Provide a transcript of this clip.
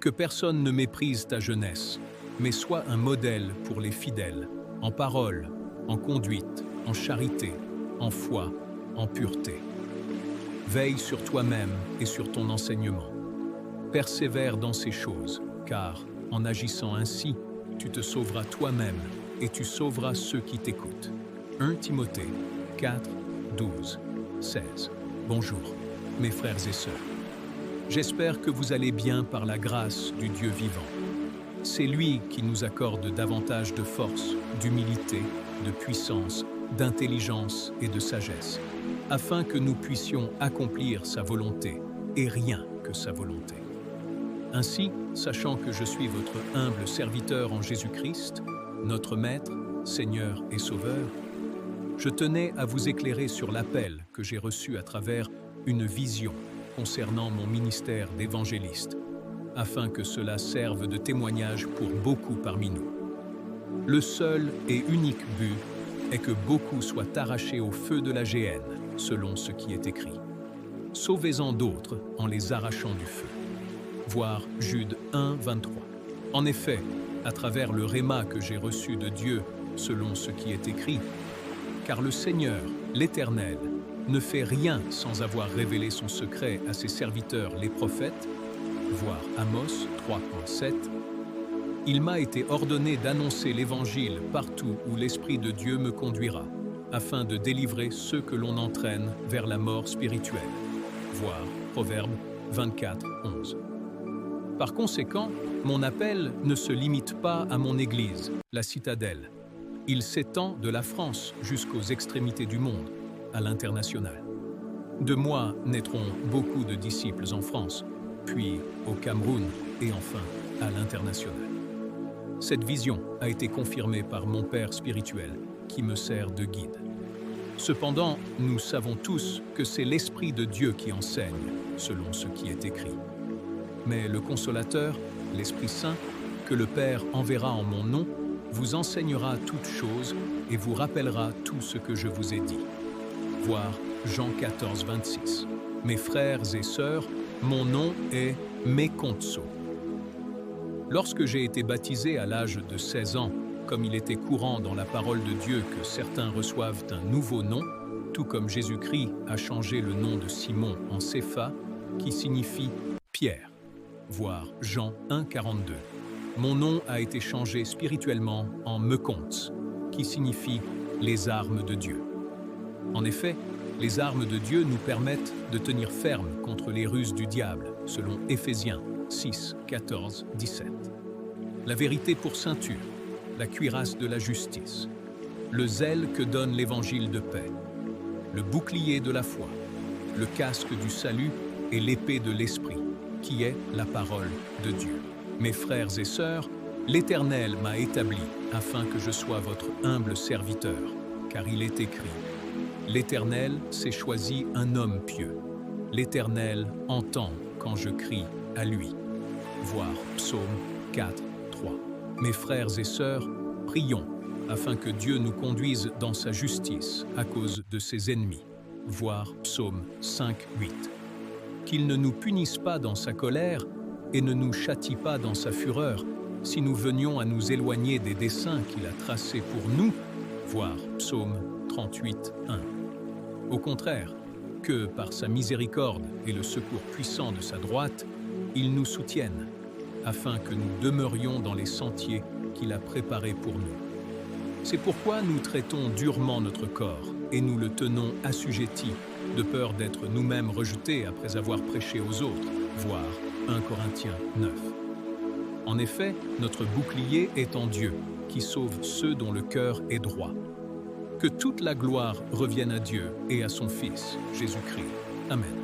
Que personne ne méprise ta jeunesse, mais sois un modèle pour les fidèles, en parole, en conduite, en charité, en foi, en pureté. Veille sur toi-même et sur ton enseignement. Persévère dans ces choses, car, en agissant ainsi, tu te sauveras toi-même et tu sauveras ceux qui t'écoutent. 1 Timothée 4, 12, 16. Bonjour, mes frères et sœurs. J'espère que vous allez bien par la grâce du Dieu vivant. C'est lui qui nous accorde davantage de force, d'humilité, de puissance, d'intelligence et de sagesse, afin que nous puissions accomplir sa volonté, et rien que sa volonté. Ainsi, sachant que je suis votre humble serviteur en Jésus-Christ, notre Maître, Seigneur et Sauveur, je tenais à vous éclairer sur l'appel que j'ai reçu à travers une vision concernant mon ministère d'évangéliste, afin que cela serve de témoignage pour beaucoup parmi nous. Le seul et unique but est que beaucoup soient arrachés au feu de la géhenne, selon ce qui est écrit. Sauvez-en d'autres en les arrachant du feu. Voir Jude 1, 23. En effet, à travers le réma que j'ai reçu de Dieu, selon ce qui est écrit, car le Seigneur, l'Éternel, ne fait rien sans avoir révélé son secret à ses serviteurs les prophètes, voir Amos 3.7, il m'a été ordonné d'annoncer l'Évangile partout où l'Esprit de Dieu me conduira, afin de délivrer ceux que l'on entraîne vers la mort spirituelle, voir Proverbe 24.11. Par conséquent, mon appel ne se limite pas à mon Église, la Citadelle. Il s'étend de la France jusqu'aux extrémités du monde, à l'international. De moi naîtront beaucoup de disciples en France, puis au Cameroun et enfin à l'international. Cette vision a été confirmée par mon Père spirituel, qui me sert de guide. Cependant, nous savons tous que c'est l'Esprit de Dieu qui enseigne, selon ce qui est écrit. Mais le Consolateur, l'Esprit Saint, que le Père enverra en mon nom, vous enseignera toutes choses et vous rappellera tout ce que je vous ai dit. Voir Jean 14, 26. Mes frères et sœurs, mon nom est Mekontso. Lorsque j'ai été baptisé à l'âge de 16 ans, comme il était courant dans la parole de Dieu que certains reçoivent un nouveau nom, tout comme Jésus-Christ a changé le nom de Simon en Cépha, qui signifie Pierre. Voir Jean 1, 42. Mon nom a été changé spirituellement en Mekontz, qui signifie les armes de Dieu. En effet, les armes de Dieu nous permettent de tenir ferme contre les ruses du diable, selon Éphésiens 6, 14, 17. La vérité pour ceinture, la cuirasse de la justice, le zèle que donne l'évangile de paix, le bouclier de la foi, le casque du salut et l'épée de l'esprit, qui est la parole de Dieu. Mes frères et sœurs, l'Éternel m'a établi afin que je sois votre humble serviteur, car il est écrit « L'Éternel s'est choisi un homme pieux. L'Éternel entend quand je crie à lui. » Voir Psaume 4, 3. Mes frères et sœurs, prions afin que Dieu nous conduise dans sa justice à cause de ses ennemis. Voir Psaume 5, 8. Qu'il ne nous punisse pas dans sa colère et ne nous châtie pas dans sa fureur, si nous venions à nous éloigner des desseins qu'il a tracés pour nous, voir Psaume 38, 1. Au contraire, que par sa miséricorde et le secours puissant de sa droite, il nous soutienne, afin que nous demeurions dans les sentiers qu'il a préparés pour nous. C'est pourquoi nous traitons durement notre corps et nous le tenons assujetti, de peur d'être nous-mêmes rejetés après avoir prêché aux autres, voir 1 Corinthiens 9. En effet, notre bouclier est en Dieu, qui sauve ceux dont le cœur est droit. Que toute la gloire revienne à Dieu et à son Fils, Jésus-Christ. Amen.